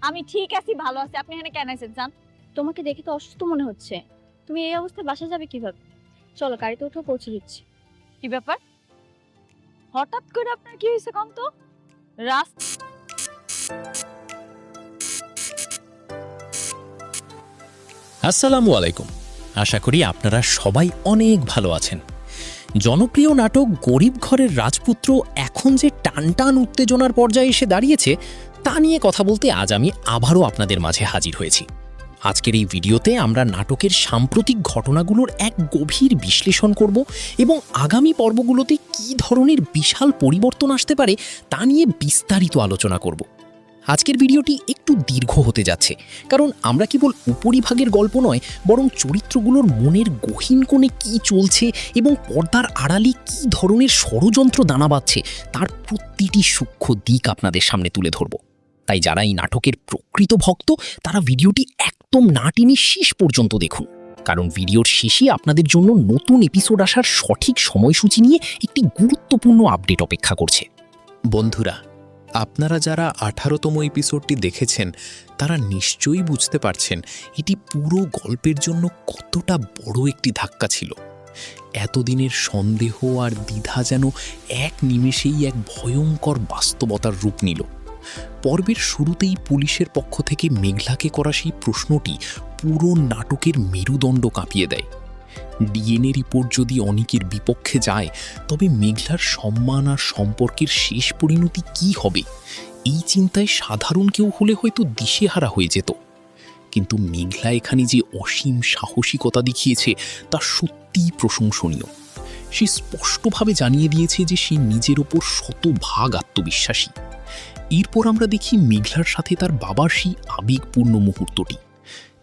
আমি ঠিক আছি, ভালো আছি। আপনি এখানে কেন আছেন জান? তোমাকে দেখে তো অসুস্থ মনে হচ্ছে। তুমি এই অবস্থায় বাসা যাবে কিভাবে? চলো গাড়িতে উঠো, পৌঁছে দিচ্ছি। কি ব্যাপার? হঠাৎ করে আপনার কি হয়েছে কোন তো? রাস আসসালামু আলাইকুম। আশা করি আপনারা সবাই অনেক ভালো আছেন। জনপ্রিয় নাটক গরিব ঘরের রাজপুত্র এখন যে টানটান উত্তেজনার পর্যায়ে এসে দাঁড়িয়েছে তা নিয়ে কথা বলতে আজ আমি আবারও আপনাদের মাঝে হাজির হয়েছি। আজকের এই ভিডিওতে আমরা নাটকের সাম্প্রতিক ঘটনাগুলোর এক গভীর বিশ্লেষণ করব এবং আগামী পর্বগুলোতে কী ধরনের বিশাল পরিবর্তন আসতে পারে তা নিয়ে বিস্তারিত আলোচনা করব। আজকের ভিডিওটি একটু দীর্ঘ হতে যাচ্ছে, কারণ আমরা কেবল উপরিভাগের গল্প নয়, বরং চরিত্রগুলোর মনের গহীন কোণে কী চলছে এবং পর্দার আড়ালে কী ধরনের ষড়যন্ত্র দানা বাঁধছে তার প্রতিটি সূক্ষ্ম দিক আপনাদের সামনে তুলে ধরব। তাই যারা এই নাটকের প্রকৃত ভক্ত তারা ভিডিওটি একদম না টেনে শেষ পর্যন্ত দেখুন, কারণ ভিডিওর শেষে আপনাদের জন্য নতুন এপিসোড আসার সঠিক সময়সূচি নিয়ে একটি গুরুত্বপূর্ণ আপডেট অপেক্ষা করছে। বন্ধুরা, আপনারা যারা 18তম এপিসোডটি দেখেছেন তারা নিশ্চয়ই বুঝতে পারছেন এটি পুরো গল্পের জন্য কতটা বড় একটি ধাক্কা ছিল। এতদিনের সন্দেহ আর দ্বিধা যেন এক নিমেষেই এক ভয়ঙ্কর বাস্তবতার রূপ নিল। পর্বের শুরুতেই পুলিশের পক্ষ থেকে মেঘলাকে করা সেই প্রশ্নটি পুরো নাটকের মেরুদণ্ড কাঁপিয়ে দেয়। ডিএনএ রিপোর্ট যদি অনিকের বিপক্ষে যায় তবে মেঘলার সম্মান আর সম্পর্কের শেষ পরিণতি কি হবে, এই চিন্তায় সাধারণ কেউ হলে হয়তো দিশেহারা হয়ে যেত। কিন্তু মেঘলা এখানে যে অসীম সাহসিকতা দেখিয়েছে তা সত্যিই প্রশংসনীয়। সে স্পষ্টভাবে জানিয়ে দিয়েছে যে সে নিজের ওপর শতভাগ আত্মবিশ্বাসী। এরপর আমরা দেখি মেঘলার সাথে তার বাবার সেই আবেগপূর্ণ মুহূর্তটি।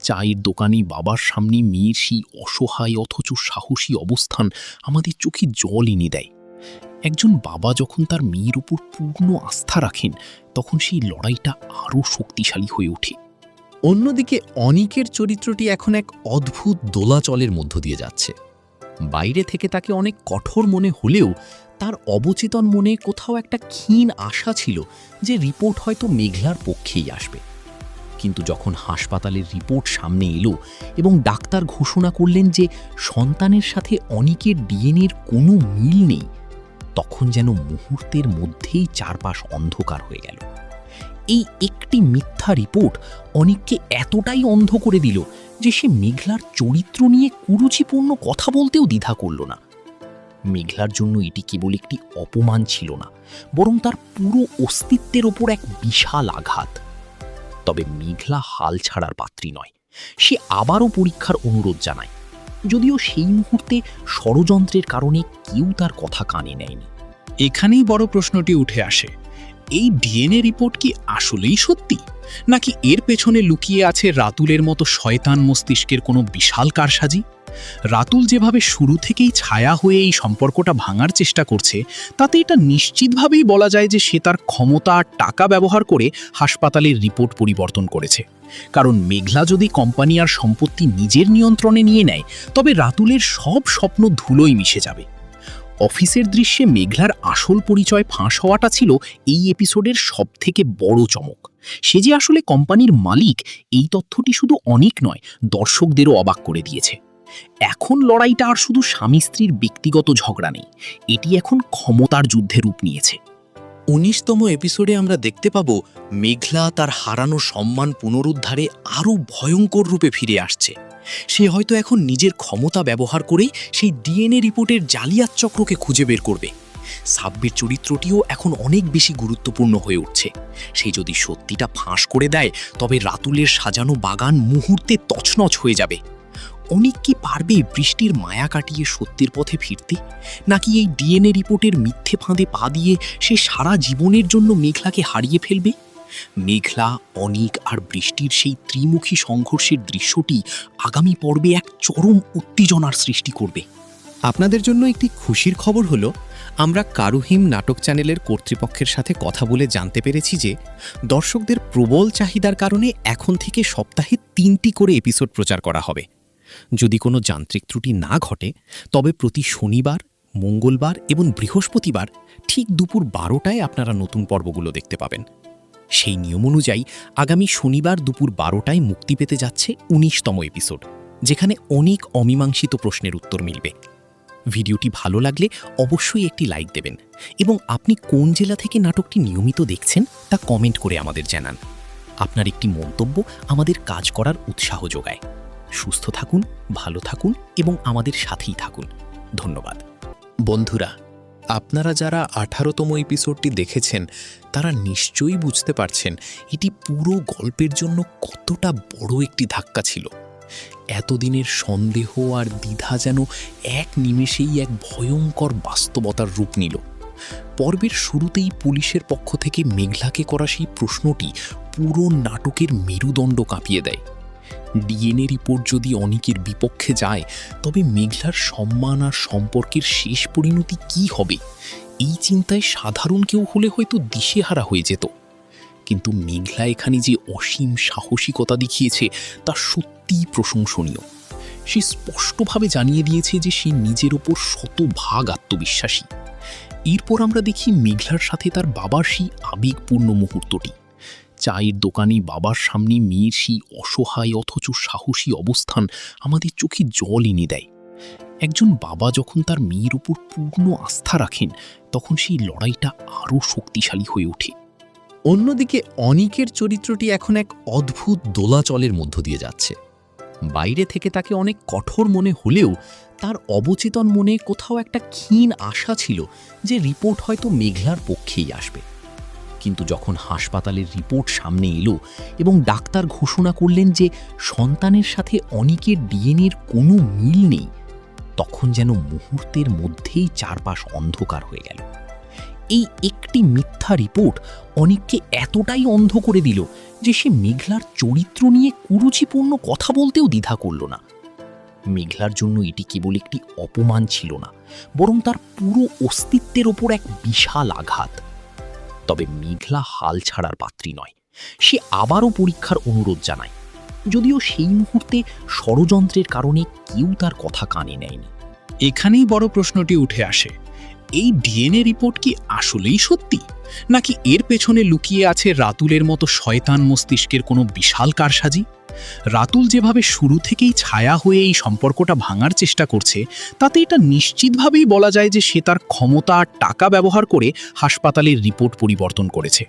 চায়ের দোকানে বাবার সামনে মেয়ের সেই অসহায় অথচ সাহসী অবস্থান আমাদের চোখে জল এনে দেয়। একজন বাবা যখন তার মেয়ের উপর পূর্ণ আস্থা রাখেন তখন সেই লড়াইটা আরও শক্তিশালী হয়ে ওঠে। অন্যদিকে অনিকের চরিত্রটি এখন এক অদ্ভুত দোলাচলের মধ্য দিয়ে যাচ্ছে। বাইরে থেকে তাকে অনেক কঠোর মনে হলেও তার অবচেতন মনে কোথাও একটা ক্ষীণ আশা ছিল যে রিপোর্ট হয়তো মেঘলার পক্ষেই আসবে। কিন্তু যখন হাসপাতালের রিপোর্ট সামনে এলো এবং ডাক্তার ঘোষণা করলেন যে সন্তানের সাথে অনিকের ডিএনএর কোনো মিল নেই, তখন যেন মুহূর্তের মধ্যেই চারপাশ অন্ধকার হয়ে গেল। এই একটি মিথ্যা রিপোর্ট অনিককে এতটাই অন্ধ করে দিল যে সে মেঘলার চরিত্র নিয়ে কুরুচিপূর্ণ কথা বলতেও দ্বিধা করল না। মেঘলার জন্য এটি কেবল একটি অপমান ছিল না, বরং তার পুরো অস্তিত্বের ওপর এক বিশাল আঘাত। তবে মেঘলা হাল ছাড়ার পাত্রী নয়। সে আবারও পরীক্ষার অনুরোধ জানায়, যদিও সেই মুহূর্তে ষড়যন্ত্রের কারণে কেউ তার কথা কানে নেয়নি। এখানেই বড় প্রশ্নটি উঠে আসে, এই ডিএনএ রিপোর্ট কি আসলেই সত্যি, নাকি এর পেছনে লুকিয়ে আছে রাতুলের মতো শয়তান মস্তিষ্কের কোনো বিশাল কারসাজি? রাতুল যেভাবে শুরু থেকেই ছায়া হয়ে এই সম্পর্কটা ভাঙার চেষ্টা করছে তাতে এটা নিশ্চিতভাবেই বলা যায় যে সে তার ক্ষমতা আর টাকা ব্যবহার করে হাসপাতালের রিপোর্ট পরিবর্তন করেছে। কারণ মেঘলা যদি কোম্পানি আর সম্পত্তি নিজের নিয়ন্ত্রণে নিয়ে নেয় তবে রাতুলের সব স্বপ্ন ধুলোয় মিশে যাবে। অফিসের দৃশ্যে মেঘলার আসল পরিচয় ফাঁস হওয়াটা ছিল এই এপিসোডের সবথেকে বড় চমক। সে যে আসলে কোম্পানির মালিক, এই তথ্যটি শুধু অনেক নয়, দর্শকদেরও অবাক করে দিয়েছে। এখন লড়াইটা আর শুধু স্বামী স্ত্রীর ব্যক্তিগত ঝগড়া নেই, এটি এখন ক্ষমতার যুদ্ধে রূপ নিয়েছে। 19তম এপিসোডে আমরা দেখতে পাব মেঘলা তার হারানো সম্মান পুনরুদ্ধারে আরও ভয়ঙ্কর রূপে ফিরে আসছে। সে হয়তো এখন নিজের ক্ষমতা ব্যবহার করেই সেই ডিএনএ রিপোর্টের জালিয়াত চক্রকে খুঁজে বের করবে। সাব্বির চরিত্রটিও এখন অনেক বেশি গুরুত্বপূর্ণ হয়ে উঠছে। সে যদি সত্যিটা ফাঁস করে দেয় তবে রাতুলের সাজানো বাগান মুহূর্তে তছনছ হয়ে যাবে। অনিক কি পারবে বৃষ্টির মায়া কাটিয়ে সত্যের পথে ফিরতে, নাকি এই ডিএনএ রিপোর্টের মিথ্যে ফাঁদে পা দিয়ে সে সারা জীবনের জন্য মেঘলাকে হারিয়ে ফেলবে? মেঘলা, অনিক আর বৃষ্টির সেই ত্রিমুখী সংঘর্ষের দৃশ্যটি আগামী পর্বে এক চরম উত্তেজনার সৃষ্টি করবে। আপনাদের জন্য একটি খুশির খবর হলো, আমরা কারুহিম নাটক চ্যানেলের কর্তৃপক্ষের সাথে কথা বলে জানতে পেরেছি যে দর্শকদের প্রবল চাহিদার কারণে এখন থেকে সপ্তাহে 3টি করে এপিসোড প্রচার করা হবে। যদি কোনো যান্ত্রিক ত্রুটি না ঘটে তবে প্রতি শনিবার, মঙ্গলবার এবং বৃহস্পতিবার ঠিক দুপুর 12টায় আপনারা নতুন পর্বগুলো দেখতে পাবেন। সেই নিয়ম অনুযায়ী আগামী শনিবার দুপুর 12টায় মুক্তি পেতে যাচ্ছে 19তম এপিসোড, যেখানে অনেক অমীমাংসিত প্রশ্নের উত্তর মিলবে। ভিডিওটি ভালো লাগলে অবশ্যই একটি লাইক দেবেন এবং আপনি কোন জেলা থেকে নাটকটি নিয়মিত দেখছেন তা কমেন্ট করে আমাদের জানান। আপনার একটি মন্তব্য আমাদের কাজ করার উৎসাহ যোগায়। সুস্থ থাকুন, ভালো থাকুন এবং আমাদের সাথেই থাকুন। ধন্যবাদ। বন্ধুরা, আপনারা যারা 18তম এপিসোডটি দেখেছেন তারা নিশ্চয়ই বুঝতে পারছেন এটি পুরো গল্পের জন্য কতটা বড় একটি ধাক্কা ছিল। এতদিনের সন্দেহ আর দ্বিধা যেন এক নিমেষেই এক ভয়ঙ্কর বাস্তবতার রূপ নিল। পর্বের শুরুতেই পুলিশের পক্ষ থেকে মেঘলাকে করা সেই প্রশ্নটি পুরো নাটকের মেরুদণ্ড কাঁপিয়ে দেয়। ডিএনএ রিপোর্ট যদি অনিকের বিপক্ষে যায় তবে মেঘলার সম্মান আর সম্পর্কের শেষ পরিণতি কি হবে, এই চিন্তায় সাধারণ কেউ হলে হয়তো দিশেহারা হয়ে যেত। কিন্তু মেঘলা এখানে যে অসীম সাহসিকতা দেখিয়েছে তা সত্যিই প্রশংসনীয়। সে স্পষ্টভাবে জানিয়ে দিয়েছে যে সে নিজের ওপর শতভাগ আত্মবিশ্বাসী। এরপর আমরা দেখি মেঘলার সাথে তার বাবার সেই আবেগপূর্ণ মুহূর্তটি। চায়ের দোকানে বাবার সামনে মেয়ের সেই অসহায় অথচ সাহসী অবস্থান আমাদের চোখে জল এনে দেয়। একজন বাবা যখন তার মেয়ের উপর পূর্ণ আস্থা রাখেন তখন সেই লড়াইটা আরও শক্তিশালী হয়ে ওঠে। অন্যদিকে অনিকের চরিত্রটি এখন এক অদ্ভুত দোলাচলের মধ্য দিয়ে যাচ্ছে। বাইরে থেকে তাকে অনেক কঠোর মনে হলেও তার অবচেতন মনে কোথাও একটা ক্ষীণ আশা ছিল যে রিপোর্ট হয়তো মেঘলার পক্ষেই আসবে। কিন্তু যখন হাসপাতালের রিপোর্ট সামনে এলো এবং ডাক্তার ঘোষণা করলেন যে সন্তানের সাথে অনিকের ডিএনএর কোনো মিল নেই, তখন যেন মুহূর্তের মধ্যেই চারপাশ অন্ধকার হয়ে গেল। এই একটি মিথ্যা রিপোর্ট অনিককে এতটাই অন্ধ করে দিল যে সে মেঘলার চরিত্র নিয়ে কুরুচিপূর্ণ কথা বলতেও দ্বিধা করল না। মেঘলার জন্য এটি কেবল একটি অপমান ছিল না, বরং তার পুরো অস্তিত্বের ওপর এক বিশাল আঘাত। তবে মেঘলা হাল ছাড়ার পাত্রী নয়। সে আবারও পরীক্ষার অনুরোধ জানায়, যদিও সেই মুহূর্তে ষড়যন্ত্রের কারণে কেউ তার কথা কানে নেয়নি। এখানেই বড় প্রশ্নটি উঠে আসে, এই ডিএনএ রিপোর্ট কি আসলেই সত্যি, নাকি এর পেছনে লুকিয়ে আছে রাতুলের মতো শয়তান মস্তিষ্কের কোনো বিশাল কারসাজি? রাতুল যেভাবে শুরু থেকেই ছায়া হয়ে এই সম্পর্কটা ভাঙার চেষ্টা করছে, তাতে এটা নিশ্চিতভাবেই বলা যায় যে সে তার ক্ষমতা আর টাকা ব্যবহার করে হাসপাতালের রিপোর্ট পরিবর্তন করেছে।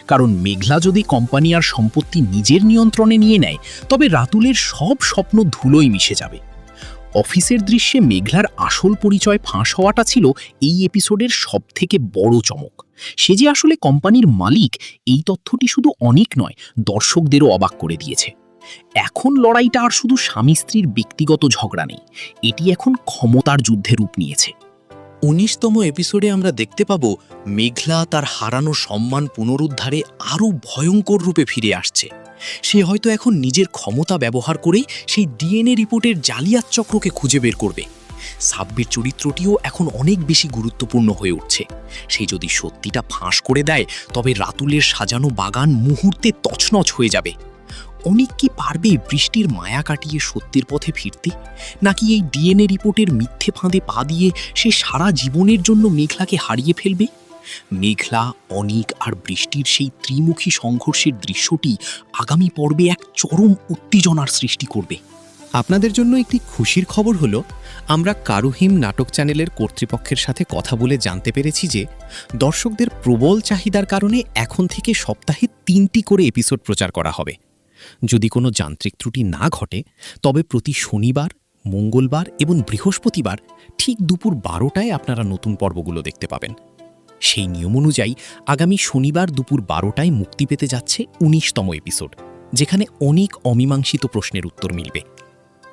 কারণ মেঘলা যদি কোম্পানি আর সম্পত্তি নিজের নিয়ন্ত্রণে নিয়ে নেয় তবে রাতুলের সব স্বপ্ন ধুলোয় মিশে যাবে। অফিসের দৃশ্যে মেঘলার আসল পরিচয় ফাঁস হওয়াটা ছিল এই এপিসোডের সবথেকে বড় চমক। সে যে আসলে কোম্পানির মালিক, এই তথ্যটি শুধু অনেক নয়, দর্শকদেরও অবাক করে দিয়েছে। এখন লড়াইটা আর শুধু স্বামী স্ত্রীর ব্যক্তিগত ঝগড়া নেই, এটি এখন ক্ষমতার যুদ্ধে রূপ নিয়েছে। 19তম এপিসোডে আমরা দেখতে পাব মেঘলা তার হারানো সম্মান পুনরুদ্ধারে আরও ভয়ঙ্কর রূপে ফিরে আসছে। সে হয়তো এখন নিজের ক্ষমতা ব্যবহার করেই সেই ডিএনএ রিপোর্টের জালিয়াত চক্রকে খুঁজে বের করবে। সাব্বির চরিত্রটিও এখন অনেক বেশি গুরুত্বপূর্ণ হয়ে উঠছে। সে যদি সত্যিটা ফাঁস করে দেয় তবে রাতুলের সাজানো বাগান মুহূর্তে তছনছ হয়ে যাবে। অনিক কি পারবে বৃষ্টির মায়া কাটিয়ে সত্যের পথে ফিরতে, নাকি এই ডিএনএ রিপোর্টের মিথ্যে ফাঁদে পা দিয়ে সে সারা জীবনের জন্য মেঘলাকে হারিয়ে ফেলবে? মেঘলা, অনিক আর বৃষ্টির সেই ত্রিমুখী সংঘর্ষের দৃশ্যটি আগামী পর্বে এক চরম উত্তেজনার সৃষ্টি করবে। আপনাদের জন্য একটি খুশির খবর হলো, আমরা কারুহিম নাটক চ্যানেলের কর্তৃপক্ষের সাথে কথা বলে জানতে পেরেছি যে দর্শকদের প্রবল চাহিদার কারণে এখন থেকে সপ্তাহে 3টি করে এপিসোড প্রচার করা হবে। যদি কোনো যান্ত্রিক ত্রুটি না ঘটে তবে প্রতি শনিবার, মঙ্গলবার এবং বৃহস্পতিবার ঠিক দুপুর 12টায় আপনারা নতুন পর্বগুলো দেখতে পাবেন। সেই নিয়ম অনুযায়ী আগামী শনিবার দুপুর 12টায় মুক্তি পেতে যাচ্ছে 19তম এপিসোড, যেখানে অনেক অমীমাংসিত প্রশ্নের উত্তর মিলবে।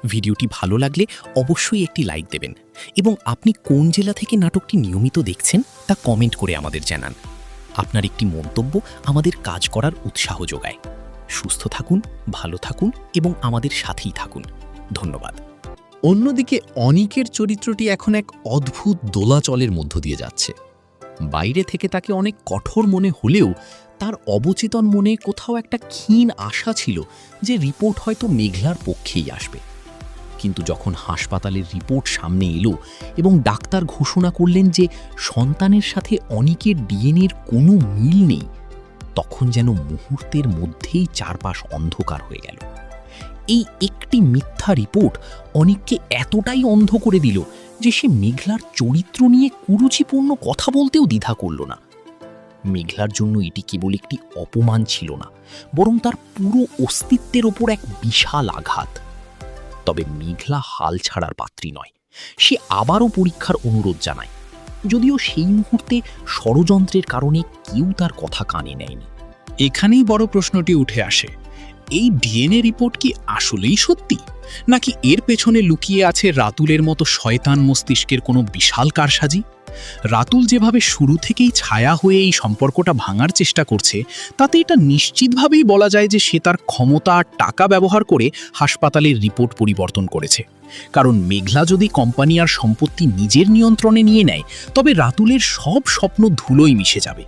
ভিডিওটি ভালো লাগলে অবশ্যই একটি লাইক দেবেন এবং আপনি কোন জেলা থেকে নাটকটি নিয়মিত দেখছেন তা কমেন্ট করে আমাদের জানান। আপনার একটি মন্তব্য আমাদের কাজ করার উৎসাহ যোগায়। সুস্থ থাকুন, ভালো থাকুন এবং আমাদের সাথেই থাকুন। ধন্যবাদ। অন্যদিকে অনিকের চরিত্রটি এখন এক অদ্ভুত দোলাচলের মধ্য দিয়ে যাচ্ছে। বাইরে থেকে তাকে অনেক কঠোর মনে হলেও তার অবচেতন মনে কোথাও একটা ক্ষীণ আশা ছিল যে রিপোর্ট হয়তো মেঘলার পক্ষেই আসবে। কিন্তু যখন হাসপাতালের রিপোর্ট সামনে এলো এবং ডাক্তার ঘোষণা করলেন যে সন্তানের সাথে অনিকের ডিএনএর কোনো মিল নেই, তখন যেন মুহূর্তের মধ্যেই চারপাশ অন্ধকার হয়ে গেল। এই একটি মিথ্যা রিপোর্ট অনিককে এতটাই অন্ধ করে দিল যে সে মেঘলার চরিত্র নিয়ে কুরুচিপূর্ণ কথা বলতেও দ্বিধা করল না। মেঘলার জন্য এটি কেবল একটি অপমান ছিল না, বরং তার পুরো অস্তিত্বের ওপর এক বিশাল আঘাত। তবে মেঘলা হাল ছাড়ার পাত্রী নয়। সে আবারও পরীক্ষার অনুরোধ জানায়, যদিও সেই মুহূর্তে ষড়যন্ত্রের কারণে কেউ তার কথা কানে নেয়নি। এখানেই বড় প্রশ্নটি উঠে আসে, এই ডিএনএ রিপোর্ট কি আসলেই সত্যি, নাকি এর পেছনে লুকিয়ে আছে রাতুলের মতো শয়তান মস্তিষ্কের কোনো বিশাল কারসাজি? রাতুল যেভাবে শুরু থেকেই ছায়া হয়ে এই সম্পর্কটা ভাঙার চেষ্টা করছে, তাতে এটা নিশ্চিতভাবেই বলা যায় যে সে তার ক্ষমতা আর টাকা ব্যবহার করে হাসপাতালের রিপোর্ট পরিবর্তন করেছে। কারণ মেঘলা যদি কোম্পানি আর সম্পত্তি নিজের নিয়ন্ত্রণে নিয়ে নেয়, তবে রাতুলের সব স্বপ্ন ধুলোয় মিশে যাবে।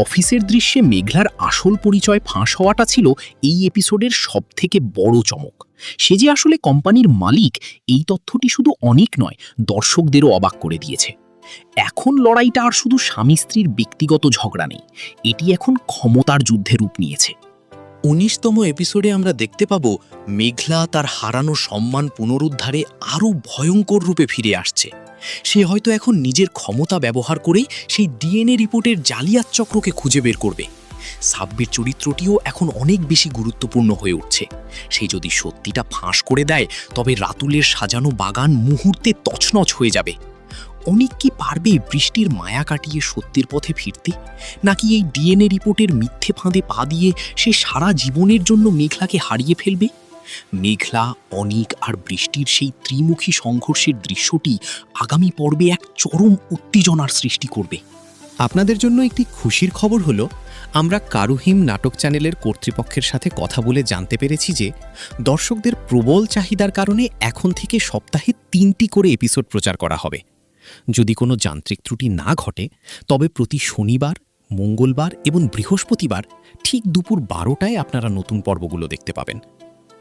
অফিসের দৃশ্যে মেঘলার আসল পরিচয় ফাঁস হওয়াটা ছিল এই এপিসোডের সবথেকে বড় চমক। সে যে আসলে কোম্পানির মালিক, এই তথ্যটি শুধু অনেক নয়, দর্শকদেরও অবাক করে দিয়েছে। এখন লড়াইটা আর শুধু স্বামী স্ত্রীর ব্যক্তিগত ঝগড়া নেই, এটি এখন ক্ষমতার যুদ্ধে রূপ নিয়েছে। 19তম এপিসোডে আমরা দেখতে পাব মেঘলা তার হারানো সম্মান পুনরুদ্ধারে আরও ভয়ঙ্কর রূপে ফিরে আসছে। সে হয়তো এখন নিজের ক্ষমতা ব্যবহার করেই সেই ডিএনএ রিপোর্টের জালিয়াত চক্রকে খুঁজে বের করবে। সাব্বির চরিত্রটিও এখন অনেক বেশি গুরুত্বপূর্ণ হয়ে উঠছে। সে যদি সত্যিটা ফাঁস করে দেয়, তবে রাতুলের সাজানো বাগান মুহূর্তে তছনছ হয়ে যাবে। অনিক কি পারবে বৃষ্টির মায়া কাটিয়ে সত্যের পথে ফিরতে, নাকি এই ডিএনএ রিপোর্টের মিথ্যে ফাঁদে পা দিয়ে সে সারা জীবনের জন্য মেঘলাকে হারিয়ে ফেলবে? মেঘলা, অনিক আর বৃষ্টির সেই ত্রিমুখী সংঘর্ষের দৃশ্যটি আগামী পর্বে এক চরম উত্তেজনার সৃষ্টি করবে। আপনাদের জন্য একটি খুশির খবর হলো, আমরা কারুহিম নাটক চ্যানেলের কর্তৃপক্ষের সাথে কথা বলে জানতে পেরেছি যে দর্শকদের প্রবল চাহিদার কারণে এখন থেকে সপ্তাহে 3টি করে এপিসোড প্রচার করা হবে। যদি কোনো যান্ত্রিক ত্রুটি না ঘটে, তবে প্রতি শনিবার, মঙ্গলবার এবং বৃহস্পতিবার ঠিক দুপুর 12টায় আপনারা নতুন পর্বগুলো দেখতে পাবেন।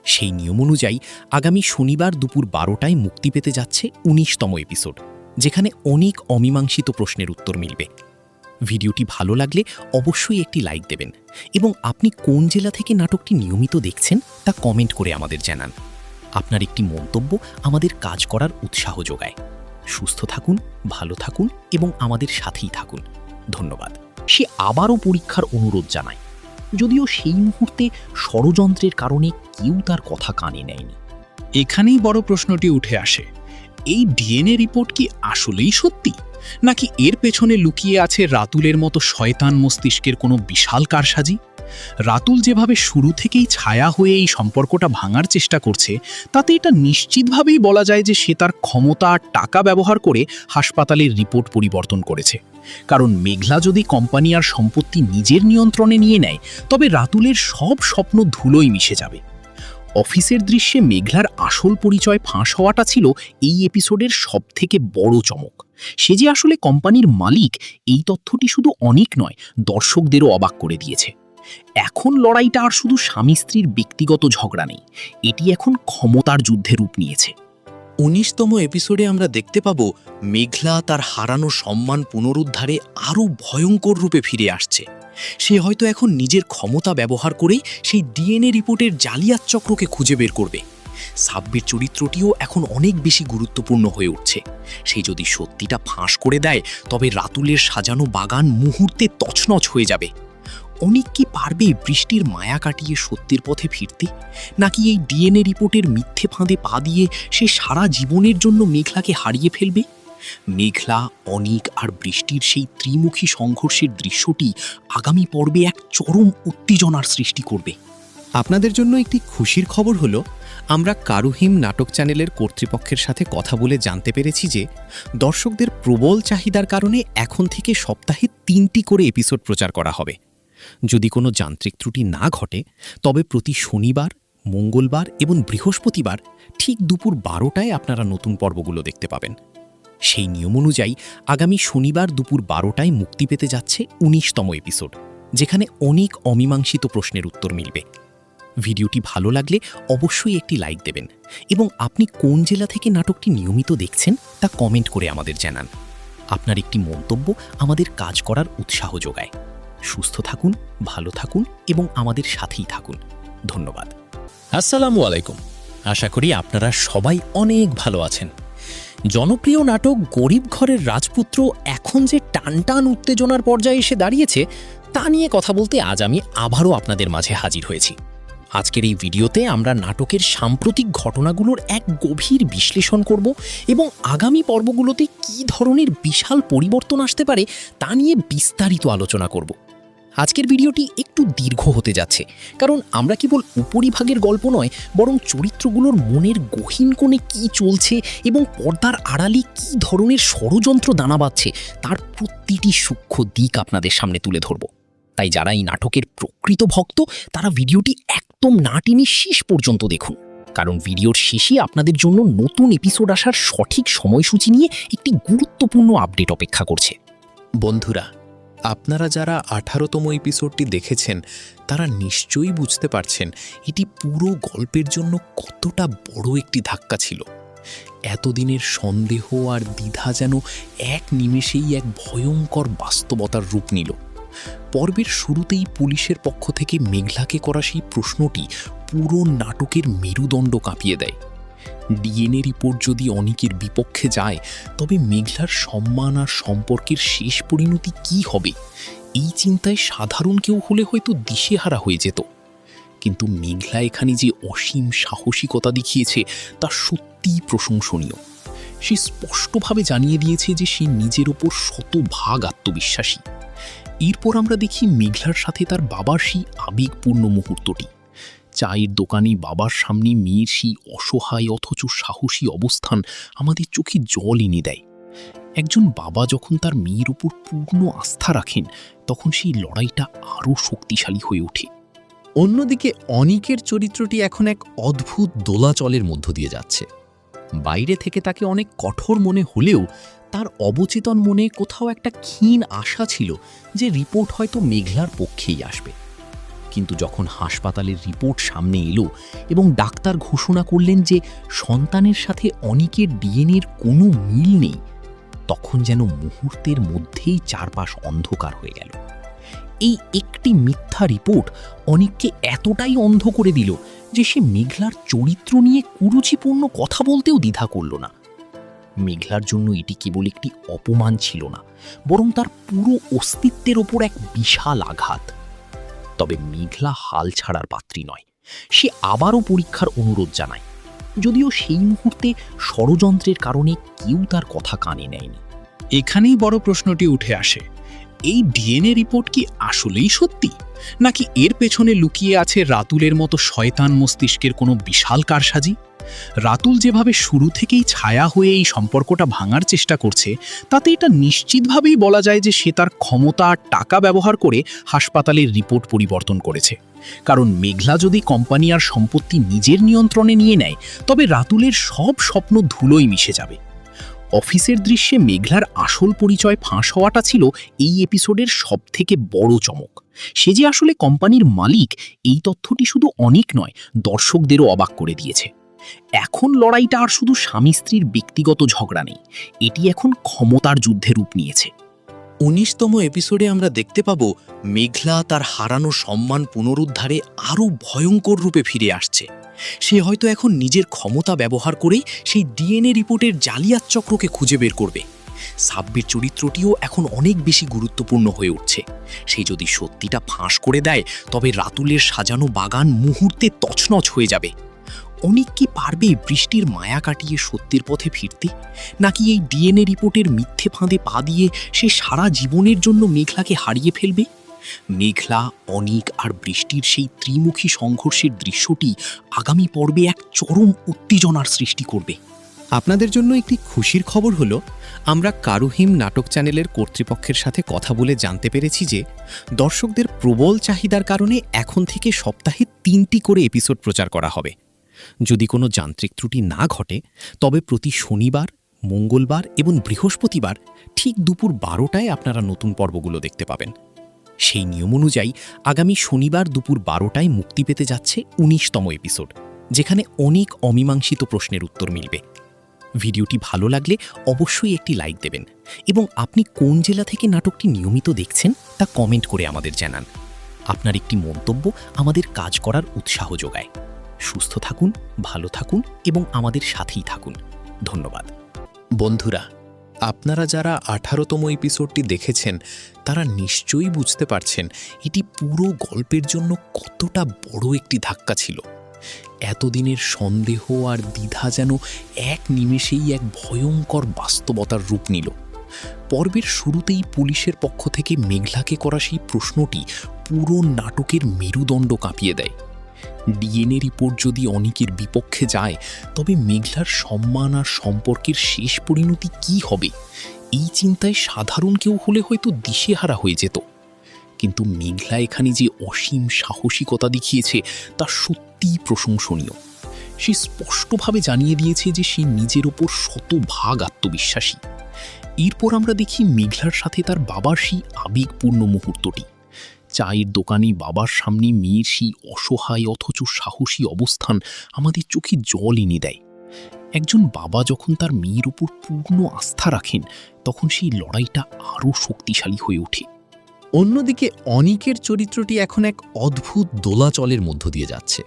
সেই নিয়ম অনুযায়ী আগামী শনিবার দুপুর 12টায় মুক্তি পেতে যাচ্ছে 19তম এপিসোড, যেখানে অনেক অমীমাংসিত প্রশ্নের উত্তর মিলবে। ভিডিওটি ভালো লাগলে অবশ্যই একটি লাইক দেবেন এবং আপনি কোন জেলা থেকে নাটকটি নিয়মিত দেখছেন তা কমেন্ট করে আমাদের জানান। আপনার একটি মন্তব্য আমাদের কাজ করার উৎসাহ যোগায়। সুস্থ থাকুন, ভালো থাকুন এবং আমাদের সাথেই থাকুন। ধন্যবাদ। সে আবারও পরীক্ষার অনুরোধ জানায়, যদিও সেই মুহূর্তে ষড়যন্ত্রের কারণে কেউ তার কথা কানে নেয়নি। এখানেই বড় প্রশ্নটি উঠে আসে, এই ডিএনএ রিপোর্ট কি আসলেই সত্যি, নাকি এর পেছনে লুকিয়ে আছে রাতুলের মতো শয়তান মস্তিষ্কের কোনো বিশাল কারসাজি? রাতুল যেভাবে শুরু থেকেই ছায়া হয়ে এই সম্পর্কটা ভাঙার চেষ্টা করছে, তাতে এটা নিশ্চিতভাবেই বলা যায় যে সে তার ক্ষমতা আর টাকা ব্যবহার করে হাসপাতালের রিপোর্ট পরিবর্তন করেছে। কারণ মেঘলা যদি কোম্পানি আর সম্পত্তি নিজের নিয়ন্ত্রণে নিয়ে নেয়, তবে রাতুলের সব স্বপ্ন ধুলোয় মিশে যাবে। অফিসের দৃশ্যে মেঘলার আসল পরিচয় ফাঁস হওয়াটা ছিল এই এপিসোডের সবথেকে বড় চমক। সে যে আসলে কোম্পানির মালিক, এই তথ্যটি শুধু অনেক নয়, দর্শকদেরও অবাক করে দিয়েছে। এখন লড়াইটা আর শুধু স্বামী স্ত্রীর ব্যক্তিগত ঝগড়া নেই, এটি এখন ক্ষমতার যুদ্ধে রূপ নিয়েছে। 19তম এপিসোডে আমরা দেখতে পাব মেঘলা তার হারানো সম্মান পুনরুদ্ধারে আরও ভয়ঙ্কর রূপে ফিরে আসছে। সে হয়তো এখন নিজের ক্ষমতা ব্যবহার করেই সেই ডিএনএ রিপোর্টের জালিয়াত চক্রকে খুঁজে বের করবে। সাব্বির চরিত্রটিও এখন অনেক বেশি গুরুত্বপূর্ণ হয়ে উঠছে। সে যদি সত্যিটা ফাঁস করে দেয়, তবে রাতুলের সাজানো বাগান মুহূর্তে তছনছ হয়ে যাবে। অনিক কি পারবে বৃষ্টির মায়া কাটিয়ে সত্যের পথে ফিরতে, নাকি এই ডিএনএ রিপোর্টের মিথ্যে ফাঁদে পা দিয়ে সে সারা জীবনের জন্য মেঘলাকে হারিয়ে ফেলবে? মেঘলা, অনিক আর বৃষ্টির সেই ত্রিমুখী সংঘর্ষের দৃশ্যটি আগামী পর্বে এক চরম উত্তেজনার সৃষ্টি করবে। আপনাদের জন্য একটি খুশির খবর হলো, আমরা কারুহিম নাটক চ্যানেলের কর্তৃপক্ষের সাথে কথা বলে জানতে পেরেছি যে দর্শকদের প্রবল চাহিদার কারণে এখন থেকে সপ্তাহে 3টি করে এপিসোড প্রচার করা হবে। যদি কোনো যান্ত্রিক ত্রুটি না ঘটে, তবে প্রতি শনিবার, মঙ্গলবার এবং বৃহস্পতিবার ঠিক দুপুর 12টায় আপনারা নতুন পর্বগুলো দেখতে পাবেন। সেই নিয়ম অনুযায়ী আগামী শনিবার দুপুর 12টায় মুক্তি পেতে যাচ্ছে 19তম এপিসোড, যেখানে অনেক অমীমাংসিত প্রশ্নের উত্তর মিলবে। ভিডিওটি ভালো লাগলে অবশ্যই একটি লাইক দেবেন এবং আপনি কোন জেলা থেকে নাটকটি নিয়মিত দেখছেন তা কমেন্ট করে আমাদের জানান। আপনার একটি মন্তব্য আমাদের কাজ করার উৎসাহ যোগায়। সুস্থ থাকুন, ভালো থাকুন এবং আমাদের সাথেই থাকুন। ধন্যবাদ। আসসালামু আলাইকুম। আশা করি আপনারা সবাই অনেক ভালো আছেন। জনপ্রিয় নাটক গরিব ঘরের রাজপুত্র এখন যে টানটান উত্তেজনার পর্যায়ে এসে দাঁড়িয়েছে তা নিয়ে কথা বলতে আজ আমি আবারও আপনাদের মাঝে হাজির হয়েছি। আজকের এই ভিডিওতে আমরা নাটকের সাম্প্রতিক ঘটনাগুলোর এক গভীর বিশ্লেষণ করব এবং আগামী পর্বগুলোতে কী ধরনের বিশাল পরিবর্তন আসতে পারে তা নিয়ে বিস্তারিত আলোচনা করব। আজকের ভিডিওটি একটু দীর্ঘ হতে যাচ্ছে, কারণ আমরা কেবল উপরিভাগের গল্প নয়, বরং চরিত্রগুলোর মনের গহীন কোণে কী চলছে এবং পর্দার আড়ালে কী ধরনের ষড়যন্ত্র দানা বাঁধছে তার প্রতিটি সূক্ষ্ম দিক আপনাদের সামনে তুলে ধরব। তাই যারা এই নাটকের প্রকৃত ভক্ত তারা ভিডিওটি একদম না টেনে শেষ পর্যন্ত দেখুন, কারণ ভিডিওর শেষে আপনাদের জন্য নতুন এপিসোড আসার সঠিক সময়সূচি নিয়ে একটি গুরুত্বপূর্ণ আপডেট অপেক্ষা করছে। বন্ধুরা, আপনারা যারা 18তম এপিসোডটি দেখেছেন তারা নিশ্চয়ই বুঝতে পারছেন এটি পুরো গল্পের জন্য কতটা বড় একটি ধাক্কা ছিল। এতদিনের সন্দেহ আর দ্বিধা যেন এক নিমেষেই এক ভয়ঙ্কর বাস্তবতার রূপ নিল। পর্বের শুরুতেই পুলিশের পক্ষ থেকে মেঘলাকে করা সেই প্রশ্নটি পুরো নাটকের মেরুদণ্ড কাঁপিয়ে দেয়। ডিএনএ রিপোর্ট যদি অনিকের বিপক্ষে যায় তবে মেঘলার সম্মান আর সম্পর্কের শেষ পরিণতি কী হবে, এই চিন্তায় সাধারণ কেউ হলে হয়তো দিশেহারা হয়ে যেত। কিন্তু মেঘলা এখানে যে অসীম সাহসিকতা দেখিয়েছে তা সত্যিই প্রশংসনীয়। সে স্পষ্টভাবে জানিয়ে দিয়েছে যে সে নিজের ওপর শতভাগ আত্মবিশ্বাসী। এরপর আমরা দেখি মেঘলার সাথে তার বাবার সেই আবেগপূর্ণ মুহূর্তটি। চায়ের দোকানে বাবার সামনে মেয়ের সেই অসহায় অথচ সাহসী অবস্থান আমাদের চোখে জল এনে দেয়। একজন বাবা যখন তার মেয়ের উপর পূর্ণ আস্থা রাখেন তখন সেই লড়াইটা আরও শক্তিশালী হয়ে ওঠে। অন্যদিকে অনিকের চরিত্রটি এখন এক অদ্ভুত দোলাচলের মধ্য দিয়ে যাচ্ছে। বাইরে থেকে তাকে অনেক কঠোর মনে হলেও তার অবচেতন মনে কোথাও একটা ক্ষীণ আশা ছিল যে রিপোর্ট হয়তো মেঘলার পক্ষেই আসবে। কিন্তু যখন হাসপাতালের রিপোর্ট সামনে এলো এবং ডাক্তার ঘোষণা করলেন যে সন্তানের সাথে অনিকের ডিএনএর কোনো মিল নেই, তখন যেন মুহূর্তের মধ্যেই চারপাশ অন্ধকার হয়ে গেল। এই একটি মিথ্যা রিপোর্ট অনিককে এতটাই অন্ধ করে দিল যে সে মেঘলার চরিত্র নিয়ে কুরুচিপূর্ণ কথা বলতেও দ্বিধা করল না। মেঘলার জন্য এটি কেবল একটি অপমান ছিল না, বরং তার পুরো অস্তিত্বের ওপর এক বিশাল আঘাত। তবে মেঘলা হাল ছাড়ার পাত্রী নয়। সে আবারও পরীক্ষার অনুরোধ জানায়, যদিও সেই মুহূর্তে ষড়যন্ত্রের কারণে কেউ তার কথা কানে নেয়নি। এখানেই বড় প্রশ্নটি উঠে আসে, এই ডিএনএ রিপোর্ট কি আসলেই সত্যি, নাকি এর পেছনে লুকিয়ে আছে রাতুলের মতো শয়তান মস্তিষ্কের কোনো বিশাল কারসাজি? রাতুল যেভাবে শুরু থেকেই ছায়া হয়ে এই সম্পর্কটা ভাঙার চেষ্টা করছে, তাতে এটা নিশ্চিতভাবেই বলা যায় যে সে তার ক্ষমতা আর টাকা ব্যবহার করে হাসপাতালের রিপোর্ট পরিবর্তন করেছে। কারণ মেঘলা যদি কোম্পানি আর সম্পত্তি নিজের নিয়ন্ত্রণে নিয়ে নেয় তবে রাতুলের সব স্বপ্ন ধুলোয় মিশে যাবে। অফিসের দৃশ্যে মেঘলার আসল পরিচয় ফাঁস হওয়াটা ছিল এই এপিসোডের সবথেকে বড় চমক। সে যে আসলে কোম্পানির মালিক, এই তথ্যটি শুধু অনেক নয়, দর্শকদেরও অবাক করে দিয়েছে। এখন লড়াইটা আর শুধু স্বামী স্ত্রীর ব্যক্তিগত ঝগড়া নেই, এটি এখন ক্ষমতার যুদ্ধে রূপ নিয়েছে। 19তম এপিসোডে আমরা দেখতে পাব মেঘলা তার হারানো সম্মান পুনরুদ্ধারে আরও ভয়ঙ্কর রূপে ফিরে আসছে। সে হয়তো এখন নিজের ক্ষমতা ব্যবহার করেই সেই ডিএনএ রিপোর্টের জালিয়াত চক্রকে খুঁজে বের করবে। সাব্বির চরিত্রটিও এখন অনেক বেশি গুরুত্বপূর্ণ হয়ে উঠছে। সে যদি সত্যিটা ফাঁস করে দেয় তবে রাতুলের সাজানো বাগান মুহূর্তে তছনছ হয়ে যাবে। অনিক কি পারবে বৃষ্টির মায়া কাটিয়ে সত্যের পথে ফিরতে, নাকি এই ডিএনএ রিপোর্টের মিথ্যে ফাঁদে পা দিয়ে সে সারা জীবনের জন্য মেঘলাকে হারিয়ে ফেলবে? মেঘলা, অনিক আর বৃষ্টির সেই ত্রিমুখী সংঘর্ষের দৃশ্যটি আগামী পর্বে এক চরম উত্তেজনার সৃষ্টি করবে। আপনাদের জন্য একটি খুশির খবর হলো, আমরা কারুহিম নাটক চ্যানেলের কর্তৃপক্ষের সাথে কথা বলে জানতে পেরেছি যে দর্শকদের প্রবল চাহিদার কারণে এখন থেকে সপ্তাহে 3টি করে এপিসোড প্রচার করা হবে। যদি কোনো যান্ত্রিক ত্রুটি না ঘটে তবে প্রতি শনিবার, মঙ্গলবার এবং বৃহস্পতিবার ঠিক দুপুর 12টায় আপনারা নতুন পর্বগুলো দেখতে পাবেন। সেই নিয়ম অনুযায়ী আগামী শনিবার দুপুর 12টায় মুক্তি পেতে যাচ্ছে 19তম এপিসোড, যেখানে অনেক অমীমাংসিত প্রশ্নের উত্তর মিলবে। ভিডিওটি ভালো লাগলে অবশ্যই একটি লাইক দেবেন এবং আপনি কোন জেলা থেকে নাটকটি নিয়মিত দেখছেন তা কমেন্ট করে আমাদের জানান। আপনার একটি মন্তব্য আমাদের কাজ করার উৎসাহ যোগায়। সুস্থ থাকুন, ভালো থাকুন এবং আমাদের সাথেই থাকুন। ধন্যবাদ। বন্ধুরা, আপনারা যারা 18তম এপিসোডটি দেখেছেন তারা নিশ্চয়ই বুঝতে পারছেন এটি পুরো গল্পের জন্য কতটা বড় একটি ধাক্কা ছিল। এতদিনের সন্দেহ আর দ্বিধা যেন এক নিমেষেই এক ভয়ঙ্কর বাস্তবতার রূপ নিল। পর্বের শুরুতেই পুলিশের পক্ষ থেকে মেঘলাকে করা সেই প্রশ্নটি পুরো নাটকের মেরুদণ্ড কাঁপিয়ে দেয়। ডিএনএ রিপোর্ট যদি অনিকের বিপক্ষে যায় তবে মেঘলার সম্মান আর সম্পর্কের শেষ পরিণতি কি হবে, এই চিন্তায় সাধারণ কেউ হলে হয়তো দিশেহারা হয়ে যেত। কিন্তু মেঘলা এখানে যে অসীম সাহসিকতা দেখিয়েছে তা সত্যিই প্রশংসনীয়। সে স্পষ্টভাবে জানিয়ে দিয়েছে যে সে নিজের ওপর শতভাগ আত্মবিশ্বাসী। এরপর আমরা দেখি মেঘলার সাথে তার বাবার সেই আবেগপূর্ণ মুহূর্তটি। চায়ের দোকানে বাবার সামনে মেয়ের সেই অসহায় অথচ সাহসী অবস্থান আমাদের চোখে জল এনে দেয়। একজন বাবা যখন তার মেয়ের উপর পূর্ণ আস্থা রাখেন তখন সেই লড়াইটা আরও শক্তিশালী হয়ে ওঠে। অন্যদিকে অনিকের চরিত্রটি এখন এক অদ্ভুত দোলাচলের মধ্য দিয়ে যাচ্ছে।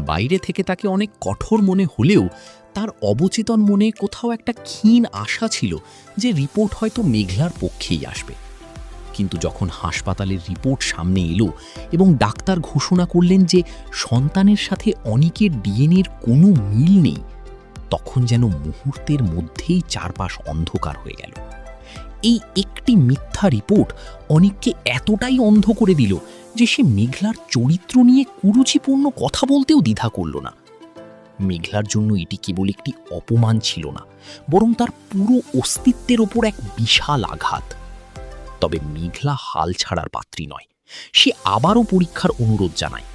বাইরে থেকে তাকে অনেক কঠোর মনে হলেও তার অবচেতন মনে কোথাও একটা ক্ষীণ আশা ছিল যে রিপোর্ট হয়তো মেঘলার পক্ষেই আসবে। কিন্তু যখন হাসপাতালের রিপোর্ট সামনে এলো এবং ডাক্তার ঘোষণা করলেন যে সন্তানের সাথে অনিকের ডিএনএর কোনো মিল নেই, তখন যেন মুহূর্তের মধ্যেই চারপাশ অন্ধকার হয়ে গেল। এই একটি মিথ্যা রিপোর্ট অনিককে এতটাই অন্ধ করে দিল যে সে মেঘলার চরিত্র নিয়ে কুরুচিপূর্ণ কথা বলতেও দ্বিধা করল না। মেঘলার জন্য এটি কেবল একটি অপমান ছিল না, বরং তার পুরো অস্তিত্বের ওপর এক বিশাল আঘাত। তবে মেঘলা হাল ছাড়ার পাত্রী নয়। সে আবারও পরীক্ষার অনুরোধ জানায়,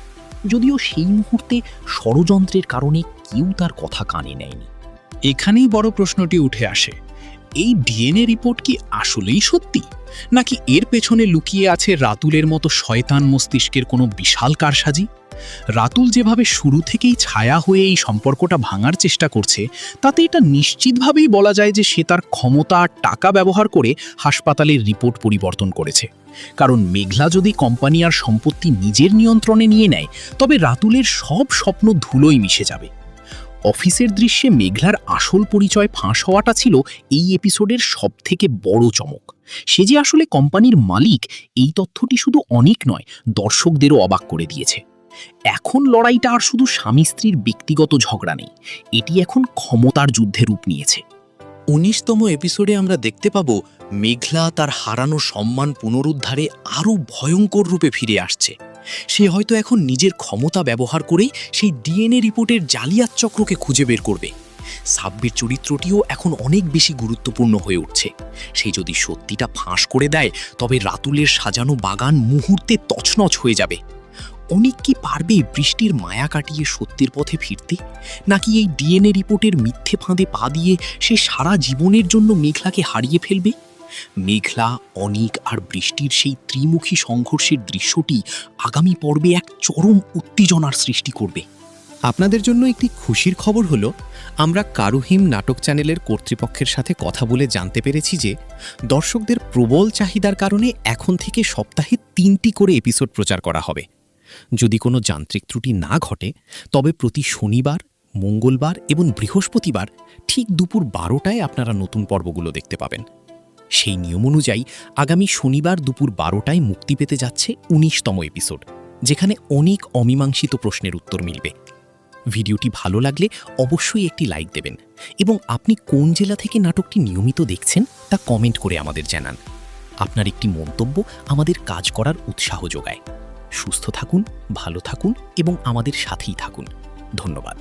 যদিও সেই মুহূর্তে ষড়যন্ত্রের কারণে কেউ তার কথা কানে নেয়নি। এখানেই বড় প্রশ্নটি উঠে আসে, এই ডিএনএ রিপোর্ট কি আসলেই সত্যি, নাকি এর পেছনে লুকিয়ে আছে রাতুলের মতো শয়তান মস্তিষ্কের কোনো বিশাল কারসাজি? রাতুল যেভাবে শুরু থেকেই ছায়া হয়ে এই সম্পর্কটা ভাঙার চেষ্টা করছে, তাতে এটা নিশ্চিতভাবেই বলা যায় যে সে তার ক্ষমতা আর টাকা ব্যবহার করে হাসপাতালের রিপোর্ট পরিবর্তন করেছে। কারণ মেঘলা যদি কোম্পানি আর সম্পত্তি নিজের নিয়ন্ত্রণে নিয়ে নেয় তবে রাতুলের সব স্বপ্ন ধুলোয় মিশে যাবে। অফিসের দৃশ্যে মেঘলার আসল পরিচয় ফাঁস হওয়াটা ছিল এই এপিসোডের সবথেকে বড় চমক। সে যে আসলে কোম্পানির মালিক, এই তথ্যটি শুধু অনেক নয়, দর্শকদেরও অবাক করে দিয়েছে। এখন লড়াইটা আর শুধু স্বামী স্ত্রীর ব্যক্তিগত ঝগড়া নেই, এটি এখন ক্ষমতার যুদ্ধে রূপ নিয়েছে। 19তম এপিসোডে আমরা দেখতে পাব মেঘলা তার হারানো সম্মান পুনরুদ্ধারে আরও ভয়ঙ্কর রূপে ফিরে আসছে। সে হয়তো এখন নিজের ক্ষমতা ব্যবহার করেই সেই ডিএনএ রিপোর্টের জালিয়াত চক্রকে খুঁজে বের করবে। সাব্বির চরিত্রটিও এখন অনেক বেশি গুরুত্বপূর্ণ হয়ে উঠছে। সে যদি সত্যিটা ফাঁস করে দেয় তবে রাতুলের সাজানো বাগান মুহূর্তে তছনছ হয়ে যাবে। অনেক কি পারবে বৃষ্টির মায়া কাটিয়ে সত্যের পথে ফিরতে, নাকি এই ডিএনএ রিপোর্টের মিথ্যে ফাঁদে পা দিয়ে সে সারা জীবনের জন্য মেঘলাকে হারিয়ে ফেলবে? মেঘলা, অনিক আর বৃষ্টির সেই ত্রিমুখী সংঘর্ষের দৃশ্যটি আগামী পর্বে এক চরম উত্তেজনার সৃষ্টি করবে। আপনাদের জন্য একটি খুশির খবর হলো, আমরা কারুহিম নাটক চ্যানেলের কর্তৃপক্ষের সাথে কথা বলে জানতে পেরেছি যে দর্শকদের প্রবল চাহিদার কারণে এখন থেকে সপ্তাহে 3টি করে এপিসোড প্রচার করা হবে। যদি কোনো যান্ত্রিক ত্রুটি না ঘটে তবে প্রতি শনিবার, মঙ্গলবার এবং বৃহস্পতিবার ঠিক দুপুর 12টায় আপনারা নতুন পর্বগুলো দেখতে পাবেন। সেই নিয়ম অনুযায়ী আগামী শনিবার দুপুর 12টায় মুক্তি পেতে যাচ্ছে 19তম এপিসোড, যেখানে অনেক অমীমাংসিত প্রশ্নের উত্তর মিলবে। ভিডিওটি ভালো লাগলে অবশ্যই একটি লাইক দেবেন এবং আপনি কোন জেলা থেকে নাটকটি নিয়মিত দেখছেন তা কমেন্ট করে আমাদের জানান। আপনার একটি মন্তব্য আমাদের কাজ করার উৎসাহ যোগায়। সুস্থ থাকুন, ভালো থাকুন এবং আমাদের সাথেই থাকুন। ধন্যবাদ।